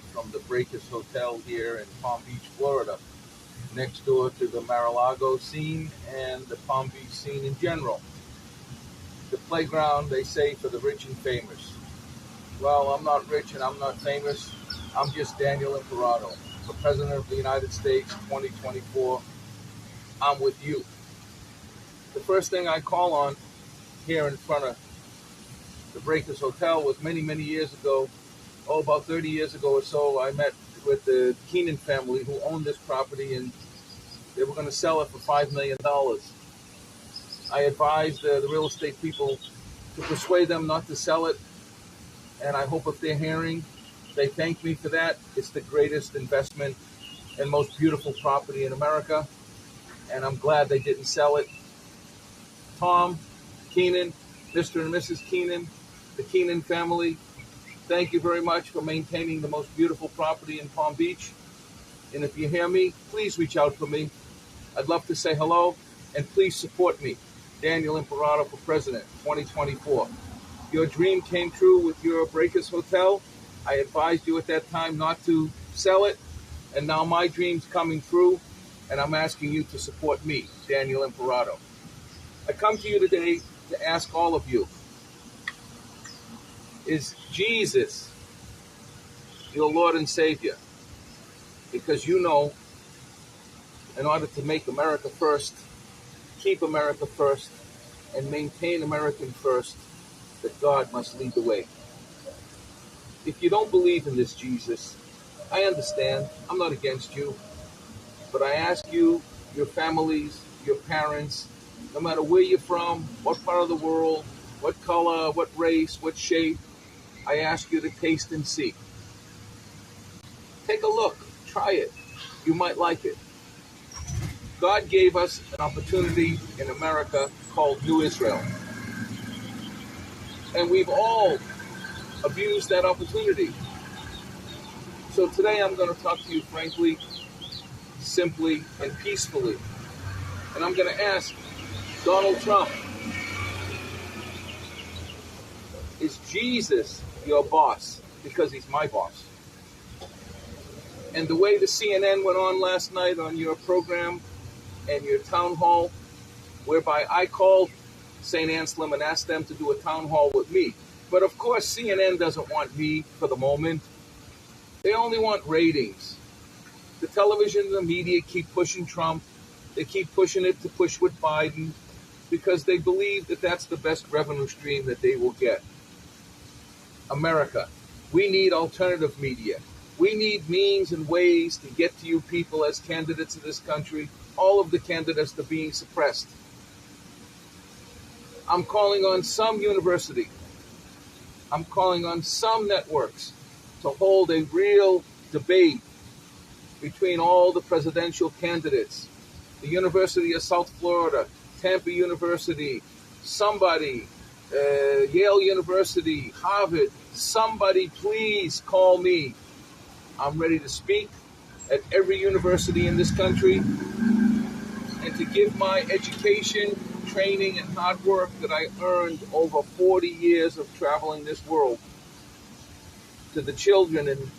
from the Breakers Hotel here in Palm Beach, Florida, next door to the Mar-a-Lago scene and the Palm Beach scene in general. The playground, they say, for the rich and famous. Well, I'm not rich and I'm not famous. I'm just Daniel Imperato. For President of the United States 2024, I'm with you. The first thing I call on here in front of the Breakers Hotel was many, many years ago. About 30 years ago or so, I met with the Keenan family who owned this property, and they were going to sell it for $5 million. I advised the real estate people to persuade them not to sell it, and I hope if they're hearing, they thank me for that. It's the greatest investment and most beautiful property in America, and I'm glad they didn't sell it. Tom Keenan, Mr. and Mrs. Keenan, the Keenan family, thank you very much for maintaining the most beautiful property in Palm Beach. And if you hear me, please reach out for me. I'd love to say hello, and please support me. Daniel Imperato for President 2024. Your dream came true with your Breakers Hotel. I advised you at that time not to sell it, and now my dream's coming true, and I'm asking you to support me, Daniel Imperato. I come to you today to ask all of you, is Jesus your Lord and Savior? Because you know, in order to make America first, keep America first, and maintain American first, that God must lead the way. If you don't believe in this Jesus, I understand. I'm not against you. But I ask you, your families, your parents, no matter where you're from, what part of the world, what color, what race, what shape, I ask you to taste and see. Take a look. Try it. You might like it. God gave us an opportunity in America called New Israel. And we've all abused that opportunity. So today I'm going to talk to you frankly, simply, and peacefully. And I'm going to ask Donald Trump, is Jesus your boss? Because he's my boss. And the way the CNN went on last night on your program and your town hall, whereby I called St. Anselm and asked them to do a town hall with me. But of course, CNN doesn't want me for the moment. They only want ratings. The television and the media keep pushing Trump. They keep pushing it to push with Biden because they believe that that's the best revenue stream that they will get. America, we need alternative media. We need means and ways to get to you people as candidates in this country. All of the candidates are being suppressed. I'm calling on some university. I'm calling on some networks to hold a real debate between all the presidential candidates. The University of South Florida, Tampa University, somebody, Yale University, Harvard, somebody please call me. I'm ready to speak at every university in this country and to give my education, training, and hard work that I earned over 40 years of traveling this world to the children and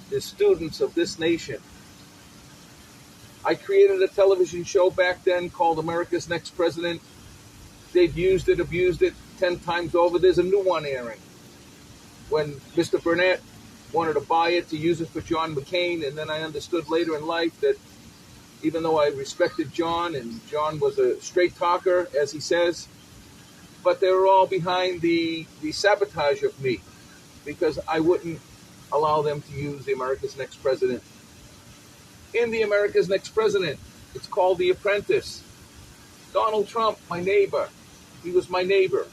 the students of this nation. I created a television show back then called America's Next President. They've used it, abused it 10 times over. There's a new one airing. When Mr. Burnett wanted to buy it to use it for John McCain, and then I understood later in life that even though I respected John, and John was a straight talker, as he says, but they were all behind the sabotage of me because I wouldn't allow them to use the America's Next President. In the America's Next President, it's called The Apprentice. Donald Trump, my neighbor, he was my neighbor.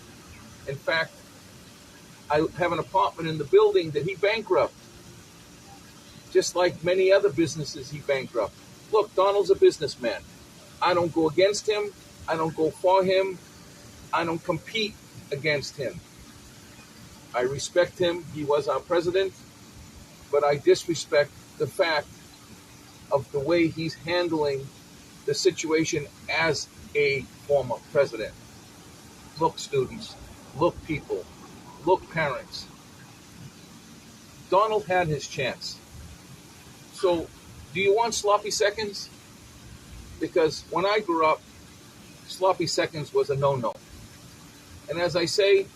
In fact, I have an apartment in the building that he bankrupted, just like many other businesses he bankrupted. Look, Donald's a businessman. I don't go against him. I don't go for him. I don't compete against him. I respect him. He was our president. But I disrespect the fact of the way he's handling the situation as a former president. Look, students. Look, people. Look, parents. Donald had his chance. So, do you want sloppy seconds? Because when I grew up, sloppy seconds was a no-no. And as I say,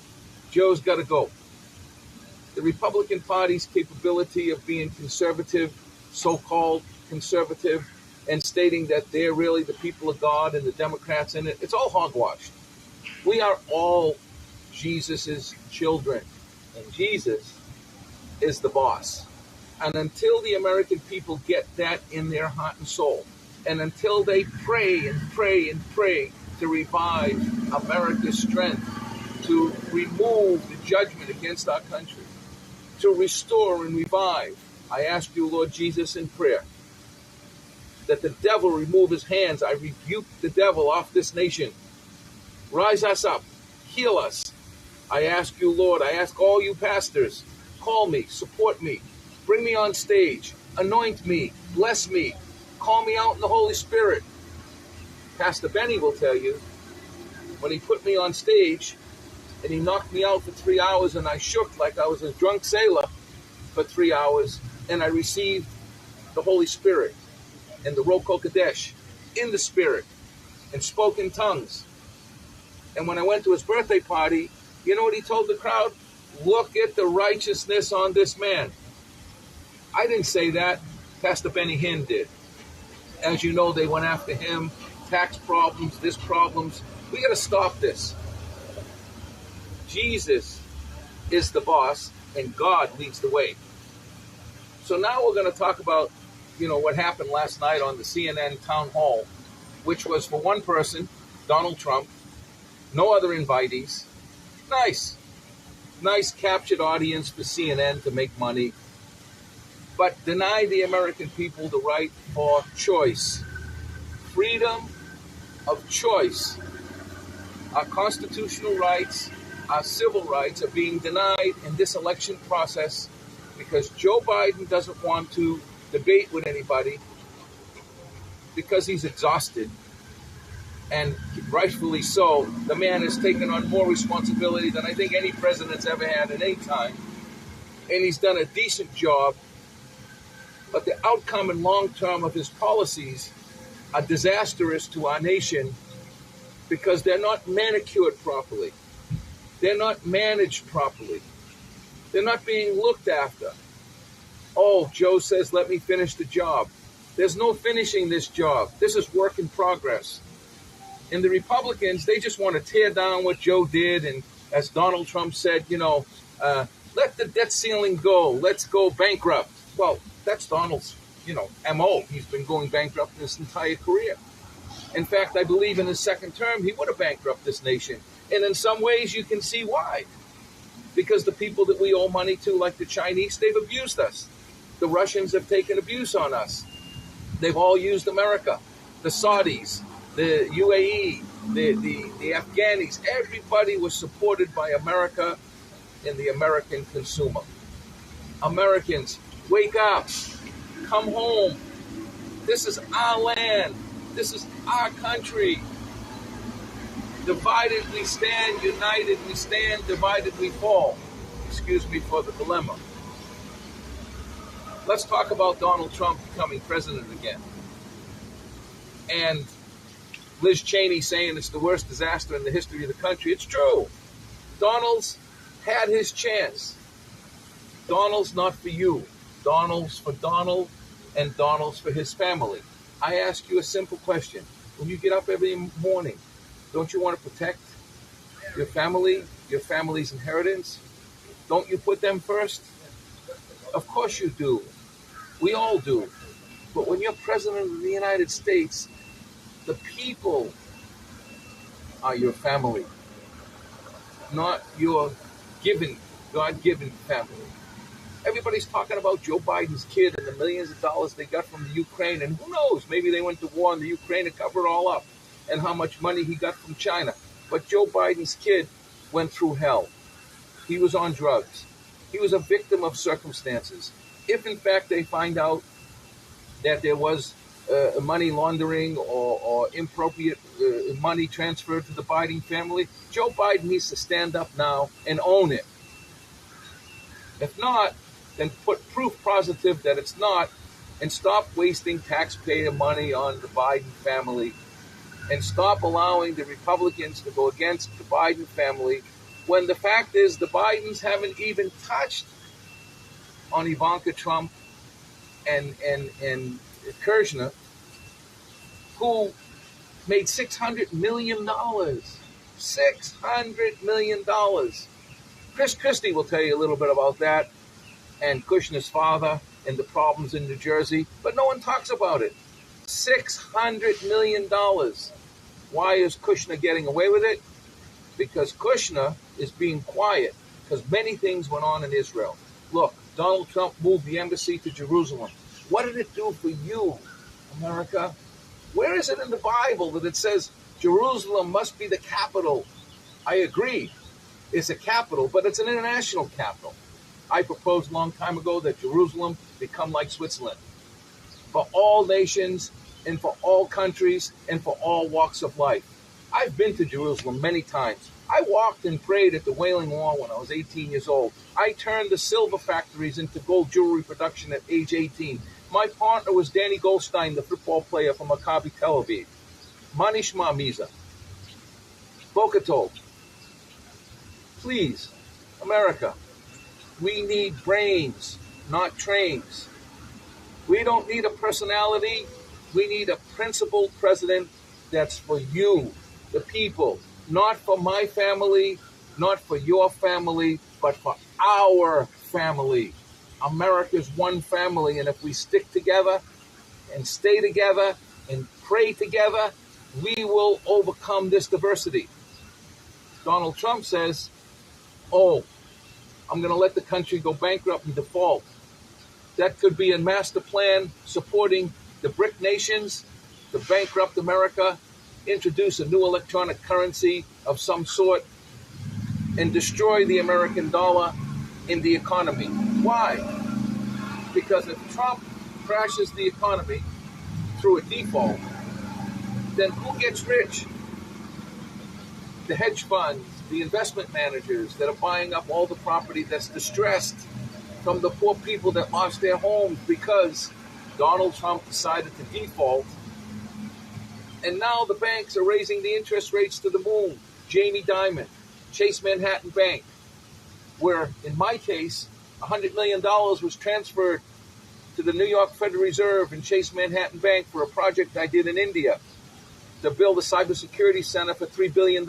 Joe's got to go. The Republican Party's capability of being conservative, so-called conservative, and stating that they're really the people of God and the Democrats in it, it's all hogwash. We are all Jesus's children, and Jesus is the boss. And until the American people get that in their heart and soul, and until they pray and pray and pray to revive America's strength, to remove the judgment against our country, to restore and revive, I ask you, Lord Jesus, in prayer, that the devil remove his hands. I rebuke the devil off this nation. Rise us up. Heal us. I ask you, Lord, I ask all you pastors, call me, support me, bring me on stage, anoint me, bless me, call me out in the Holy Spirit. Pastor Benny will tell you, when he put me on stage and he knocked me out for 3 hours and I shook like I was a drunk sailor for 3 hours, and I received the Holy Spirit and the Ruach HaKodesh in the Spirit and spoke in tongues. And when I went to his birthday party, you know what he told the crowd? Look at the righteousness on this man. I didn't say that. Pastor Benny Hinn did. As you know, they went after him. Tax problems, this problems. We got to stop this. Jesus is the boss, and God leads the way. So now we're going to talk about, what happened last night on the CNN town hall, which was for one person, Donald Trump, no other invitees. Nice captured audience for CNN to make money, but deny the American people the right for choice. Freedom of choice. Our constitutional rights, our civil rights are being denied in this election process because Joe Biden doesn't want to debate with anybody because he's exhausted. And rightfully so. The man has taken on more responsibility than I think any president's ever had at any time. And he's done a decent job. But the outcome and long term of his policies are disastrous to our nation because they're not manicured properly. They're not managed properly. They're not being looked after. Oh, Joe says, let me finish the job. There's no finishing this job. This is work in progress. And the Republicans, they just want to tear down what Joe did. And as Donald Trump said, let the debt ceiling go. Let's go bankrupt. Well, that's Donald's, MO. He's been going bankrupt his entire career. In fact, I believe in his second term, he would have bankrupted this nation. And in some ways, you can see why. Because the people that we owe money to, like the Chinese, they've abused us. The Russians have taken abuse on us. They've all used America. The Saudis, the UAE, the Afghanis, everybody was supported by America and the American consumer. Americans, wake up, come home. This is our land. This is our country. Divided we stand, united we stand, divided we fall. Excuse me for the dilemma. Let's talk about Donald Trump becoming president again. And Liz Cheney saying it's the worst disaster in the history of the country. It's true. Donald's had his chance. Donald's not for you. Donald's for Donald, and Donald's for his family. I ask you a simple question. When you get up every morning, don't you want to protect your family, your family's inheritance? Don't you put them first? Of course you do. We all do. But when you're president of the United States, the people are your family, not your God-given family. Everybody's talking about Joe Biden's kid and the millions of dollars they got from the Ukraine. And who knows, maybe they went to war in the Ukraine to cover it all up, and how much money he got from China. But Joe Biden's kid went through hell. He was on drugs. He was a victim of circumstances. If, in fact, they find out that there was money laundering or inappropriate money transferred to the Biden family, Joe Biden needs to stand up now and own it. If not, then put proof positive that it's not, and stop wasting taxpayer money on the Biden family, and stop allowing the Republicans to go against the Biden family when the fact is the Bidens haven't even touched on Ivanka Trump and Kirshner, who made $600 million. $600 million. Chris Christie will tell you a little bit about that and Kushner's father and the problems in New Jersey, but no one talks about it. $600 million. Why is Kushner getting away with it? Because Kushner is being quiet, because many things went on in Israel. Look, Donald Trump moved the embassy to Jerusalem. What did it do for you, America? Where is it in the Bible that it says Jerusalem must be the capital? I agree, it's a capital, but it's an international capital. I proposed a long time ago that Jerusalem become like Switzerland for all nations and for all countries and for all walks of life. I've been to Jerusalem many times. I walked and prayed at the Wailing Wall when I was 18 years old. I turned the silver factories into gold jewelry production at age 18. My partner was Danny Goldstein, the football player from Maccabi Tel Aviv. Manishma Miza. Boker Tov. Please, America, we need brains, not trains. We don't need a personality. We need a principled president that's for you, the people, not for my family, not for your family, but for our family. America's one family, and if we stick together and stay together and pray together, we will overcome this diversity. Donald Trump says, oh, I'm going to let the country go bankrupt and default. That could be a master plan supporting the BRIC nations to bankrupt America, introduce a new electronic currency of some sort, and destroy the American dollar in the economy. Why? Because if Trump crashes the economy through a default, then who gets rich? The hedge funds, the investment managers that are buying up all the property that's distressed from the poor people that lost their homes because Donald Trump decided to default. And now the banks are raising the interest rates to the moon. Jamie Dimon, Chase Manhattan Bank, where in my case, $100 million was transferred to the New York Federal Reserve and Chase Manhattan Bank for a project I did in India to build a cybersecurity center for $3 billion.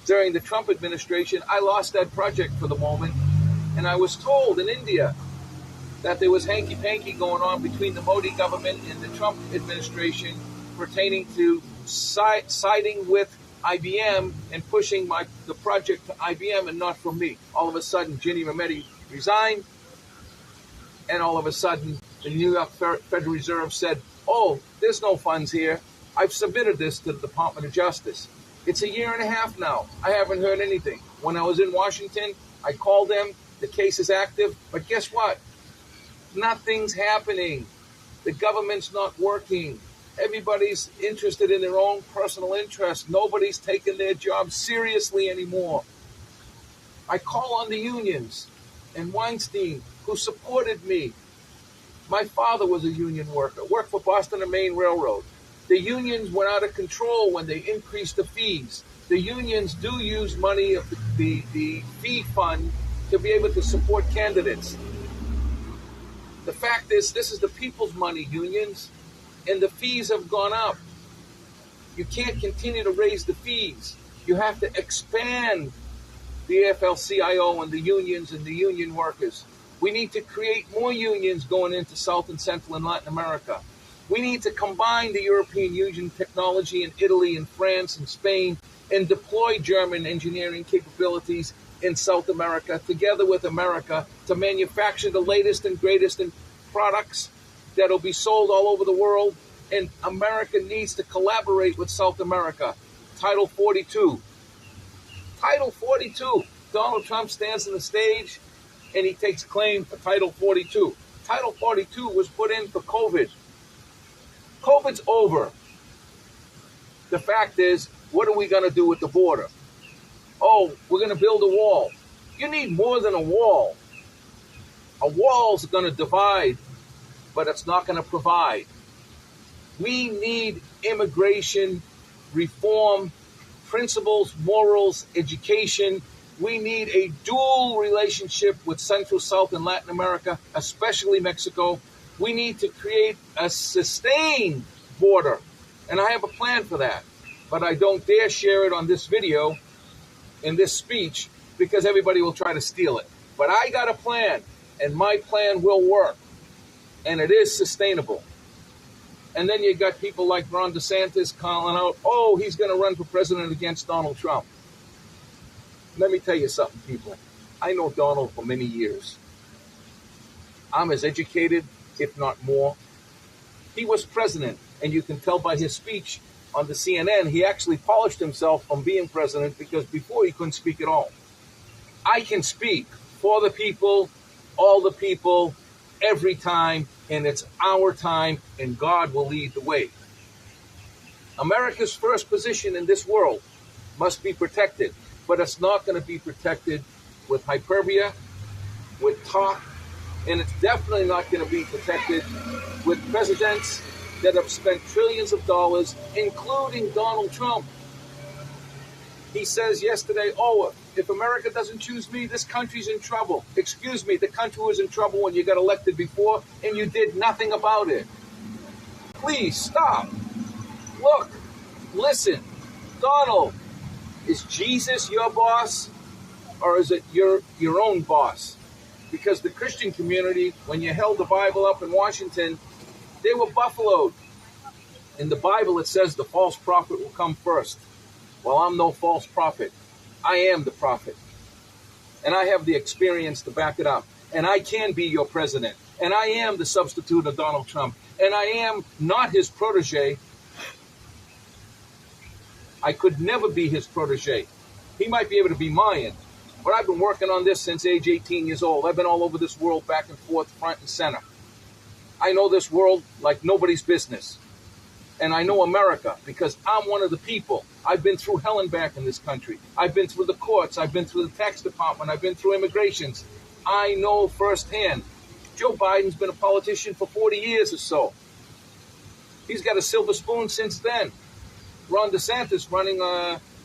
During the Trump administration, I lost that project for the moment, and I was told in India that there was hanky-panky going on between the Modi government and the Trump administration pertaining to siding with IBM and pushing the project to IBM and not from me. All of a sudden, Ginny Rometty resigned, and all of a sudden, the New York Federal Reserve said, oh, there's no funds here. I've submitted this to the Department of Justice. It's a year and a half now. I haven't heard anything. When I was in Washington, I called them. The case is active. But guess what? Nothing's happening. The government's not working. Everybody's interested in their own personal interest. Nobody's taking their job seriously anymore. I call on the unions and Weinstein, who supported me. My father was a union worker, worked for Boston and Maine Railroad. The unions went out of control when they increased the fees. The unions do use money of the fee fund to be able to support candidates. The fact is, this is the people's money, unions, and the fees have gone up. You can't continue to raise the fees. You have to expand the AFL-CIO and the unions and the union workers. We need to create more unions going into South and Central and Latin America. We need to combine the European Union technology in Italy and France and Spain and deploy German engineering capabilities in South America together with America to manufacture the latest and greatest in products that will be sold all over the world. And America needs to collaborate with South America. Title 42. Title 42. Donald Trump stands on the stage and he takes claim for Title 42. Title 42 was put in for COVID. COVID's over. The fact is, what are we going to do with the border? Oh, we're going to build a wall. You need more than a wall. A wall's going to divide but it's not going to provide. We need immigration reform, principles, morals, education. We need a dual relationship with Central, South, and Latin America, especially Mexico. We need to create a sustained border, and I have a plan for that. But I don't dare share it on this video, in this speech, because everybody will try to steal it. But I got a plan, and my plan will work, and it is sustainable. And then you got people like Ron DeSantis calling out, oh, he's going to run for president against Donald Trump. Let me tell you something, people. I know Donald for many years. I'm as educated, if not more. He was president, and you can tell by his speech on the CNN, he actually polished himself from being president, because before he couldn't speak at all. I can speak for the people, all the people, every time, and it's our time, and God will lead the way. America's first position in this world must be protected, but it's not going to be protected with hyperbole, with talk, and it's definitely not going to be protected with presidents that have spent trillions of dollars, including Donald Trump. He says yesterday, oh, if America doesn't choose me, this country's in trouble. Excuse me, the country was in trouble when you got elected before, and you did nothing about it. Please stop. Look, listen. Donald, is Jesus your boss, or is it your own boss? Because the Christian community, when you held the Bible up in Washington, they were buffaloed. In the Bible, it says the false prophet will come first. Well, I'm no false prophet. I am the prophet. And I have the experience to back it up. And I can be your president. And I am the substitute of Donald Trump. And I am not his protege. I could never be his protege. He might be able to be mine. But I've been working on this since age 18 years old. I've been all over this world, back and forth, front and center. I know this world like nobody's business. And I know America because I'm one of the people. I've been through hell and back in this country. I've been through the courts. I've been through the tax department. I've been through immigrations. I know firsthand. Joe Biden's been a politician for 40 years or so. He's got a silver spoon since then. Ron DeSantis running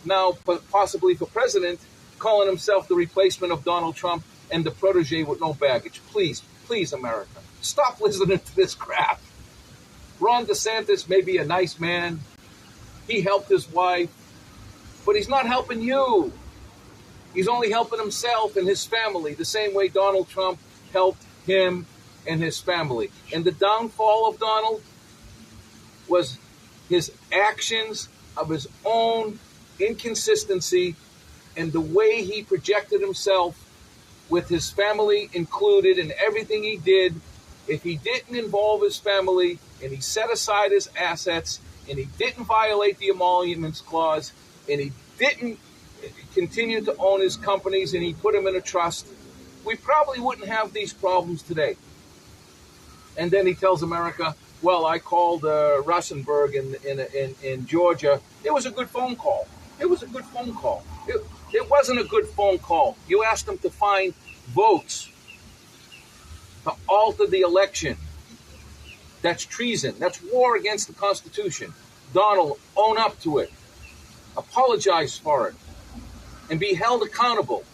now possibly for president, calling himself the replacement of Donald Trump and the protege with no baggage. Please, please, America, stop listening to this crap. Ron DeSantis may be a nice man. He helped his wife, but he's not helping you. He's only helping himself and his family, the same way Donald Trump helped him and his family. And the downfall of Donald was his actions of his own inconsistency and the way he projected himself with his family included in everything he did. If he didn't involve his family and he set aside his assets and he didn't violate the emoluments clause and he didn't continue to own his companies and he put them in a trust, we probably wouldn't have these problems today. And then he tells America, well, I called Rosenberg in Georgia. It was a good phone call. It was a good phone call. It wasn't a good phone call. You asked them to find votes to alter the election. That's treason. That's war against the Constitution. Donald, own up to it. Apologize for it. And be held accountable.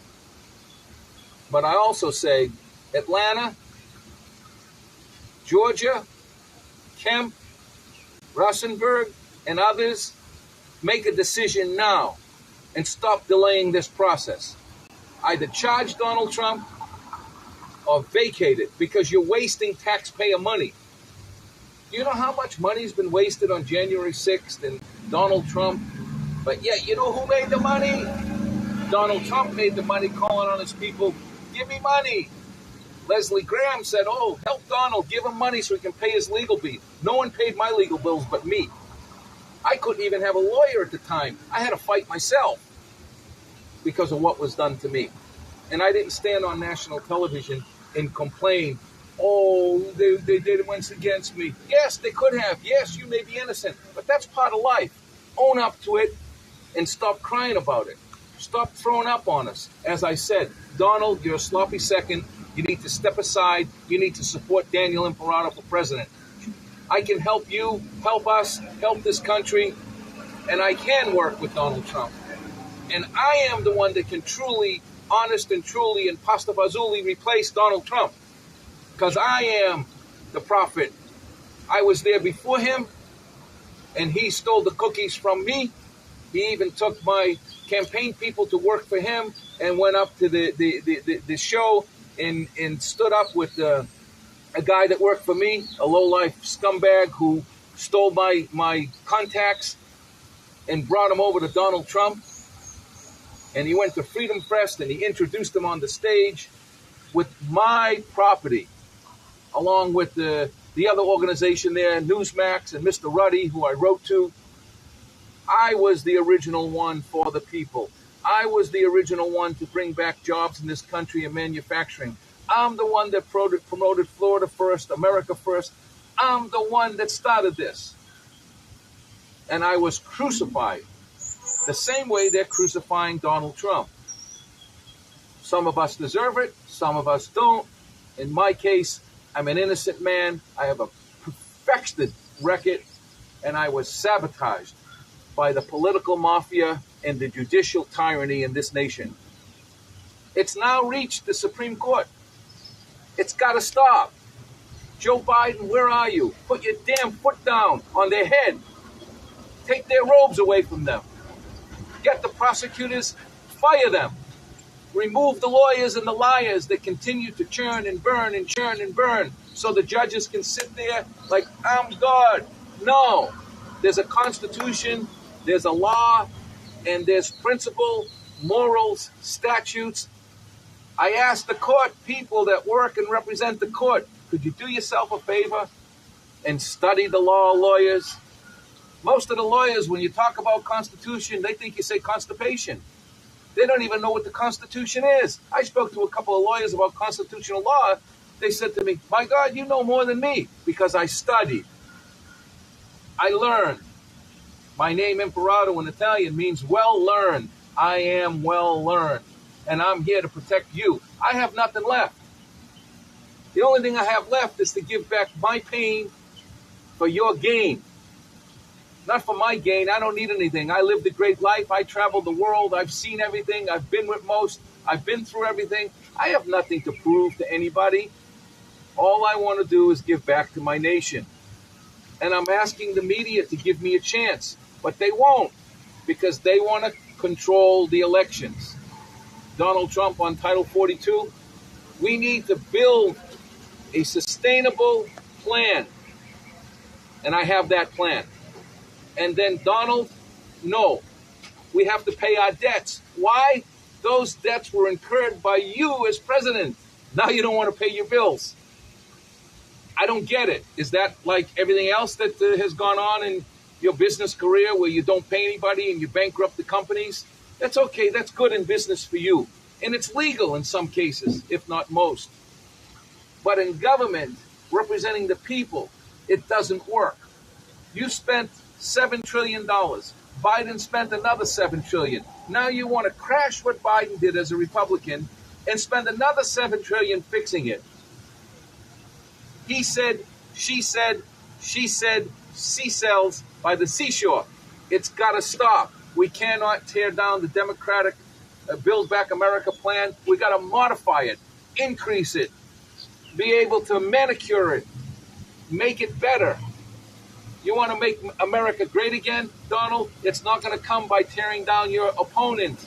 But I also say, Atlanta, Georgia, Kemp, Rosenberg, and others, make a decision now and stop delaying this process. Either charge Donald Trump or vacate it, because you're wasting taxpayer money. Do you know how much money's been wasted on January 6th and Donald Trump? But yet, you know who made the money? Donald Trump made the money, calling on his people, give me money. Leslie Graham said, oh, help Donald, give him money so he can pay his legal bill. No one paid my legal bills but me. I couldn't even have a lawyer at the time. I had to fight myself because of what was done to me. And I didn't stand on national television and complain, oh, they did once against me. Yes, they could have. Yes, you may be innocent, but that's part of life. Own up to it and stop crying about it. Stop throwing up on us. As I said, Donald, you're a sloppy second. You need to step aside. You need to support Daniel Imperato for president. I can help you, help us, help this country, and I can work with Donald Trump. And I am the one that can truly, honest and truly, and pasta fazouli replace Donald Trump. Because I am the prophet. I was there before him, and he stole the cookies from me. He even took my campaign people to work for him and went up to the show and stood up with a guy that worked for me, a lowlife scumbag who stole my contacts and brought him over to Donald Trump. And he went to Freedom Fest and he introduced him on the stage with my property, along with the other organization there, Newsmax, and Mr. Ruddy, who I wrote to. I was the original one for the people. I was the original one to bring back jobs in this country and manufacturing. I'm the one that promoted Florida first, America first. I'm the one that started this. And I was crucified the same way they're crucifying Donald Trump. Some of us deserve it, some of us don't. In my case, I'm an innocent man. I have a perfected record, and I was sabotaged by the political mafia and the judicial tyranny in this nation. It's now reached the Supreme Court. It's got to stop. Joe Biden, where are you? Put your damn foot down on their head. Take their robes away from them. Get the prosecutors, fire them. Remove the lawyers and the liars that continue to churn and burn and churn and burn so the judges can sit there like, I'm God. No. There's a constitution, there's a law, and there's principle, morals, statutes. I asked the court people that work and represent the court, could you do yourself a favor and study the law, lawyers? Most of the lawyers, when you talk about Constitution, they think you say constipation. They don't even know what the Constitution is. I spoke to a couple of lawyers about constitutional law. They said to me, my God, you know more than me, because I studied. I learned. My name, Imperato, in Italian, means well learned. I am well learned. And I'm here to protect you. I have nothing left. The only thing I have left is to give back my pain for your gain. Not for my gain. I don't need anything. I lived a great life. I traveled the world. I've seen everything. I've been with most. I've been through everything. I have nothing to prove to anybody. All I want to do is give back to my nation. And I'm asking the media to give me a chance. But they won't, because they want to control the elections. Donald Trump on Title 42. We need to build a sustainable plan. And I have that plan. And then Donald, no, we have to pay our debts. Why? Those debts were incurred by you as president. Now you don't want to pay your bills. I don't get it. Is that like everything else that has gone on in your business career where you don't pay anybody and you bankrupt the companies? That's okay. That's good in business for you. And it's legal in some cases, if not most. But in government, representing the people, it doesn't work. You spent $7 trillion. Biden spent another $7 trillion. Now you want to crash what Biden did as a Republican and spend another $7 trillion fixing it. He said, she said, seashells by the seashore. It's got to stop. We cannot tear down the Democratic Build Back America plan. We got to modify it, increase it, be able to manicure it, make it better. You want to make America great again, Donald? It's not going to come by tearing down your opponent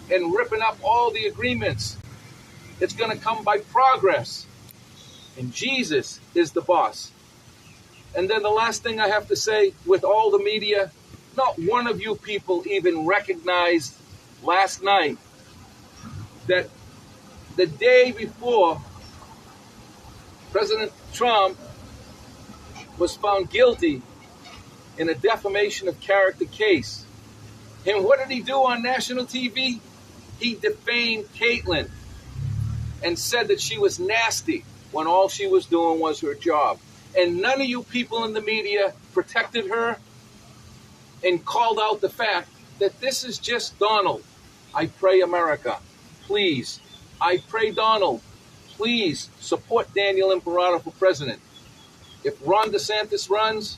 and ripping up all the agreements. It's going to come by progress. And Jesus is the boss. And then the last thing I have to say, with all the media, not one of you people even recognized last night that the day before President Trump was found guilty in a defamation of character case. And what did he do on national TV? He defamed Caitlyn and said that she was nasty when all she was doing was her job. And none of you people in the media protected her and called out the fact that this is just Donald. I pray, America, please, I pray, Donald, please support Daniel Imperato for president. If Ron DeSantis runs,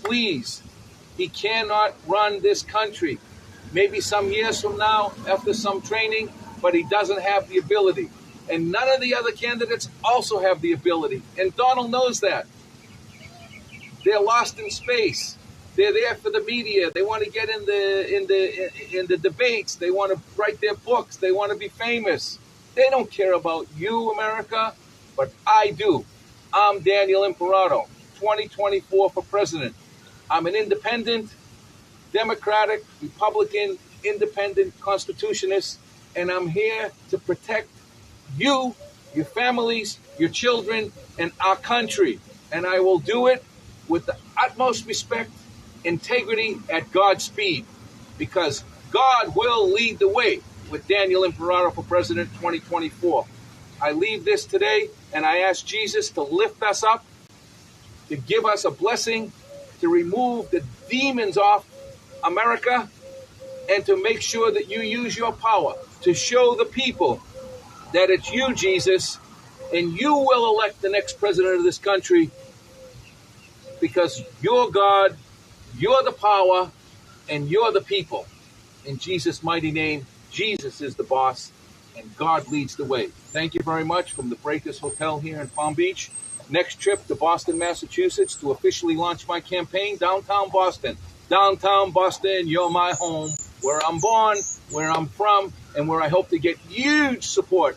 please, he cannot run this country. Maybe some years from now, after some training, but he doesn't have the ability. And none of the other candidates also have the ability. And Donald knows that. They're lost in space. They're there for the media. They want to get in the debates. They want to write their books. They want to be famous. They don't care about you, America, but I do. I'm Daniel Imperato, 2024 for president. I'm an independent, Democratic, Republican, independent constitutionist, and I'm here to protect you, your families, your children, and our country. And I will do it with the utmost respect, integrity, at God's speed, because God will lead the way with Daniel Imperato for president 2024. I leave this today, and I ask Jesus to lift us up, to give us a blessing, to remove the demons off America, and to make sure that you use your power to show the people that it's you, Jesus, and you will elect the next president of this country, because you're God, you're the power, and you're the people. In Jesus' mighty name, Jesus is the boss, and God leads the way. Thank you very much from the Breakers Hotel here in Palm Beach. Next trip to Boston, Massachusetts to officially launch my campaign, downtown Boston. Downtown Boston, you're my home, where I'm born, where I'm from, and where I hope to get huge support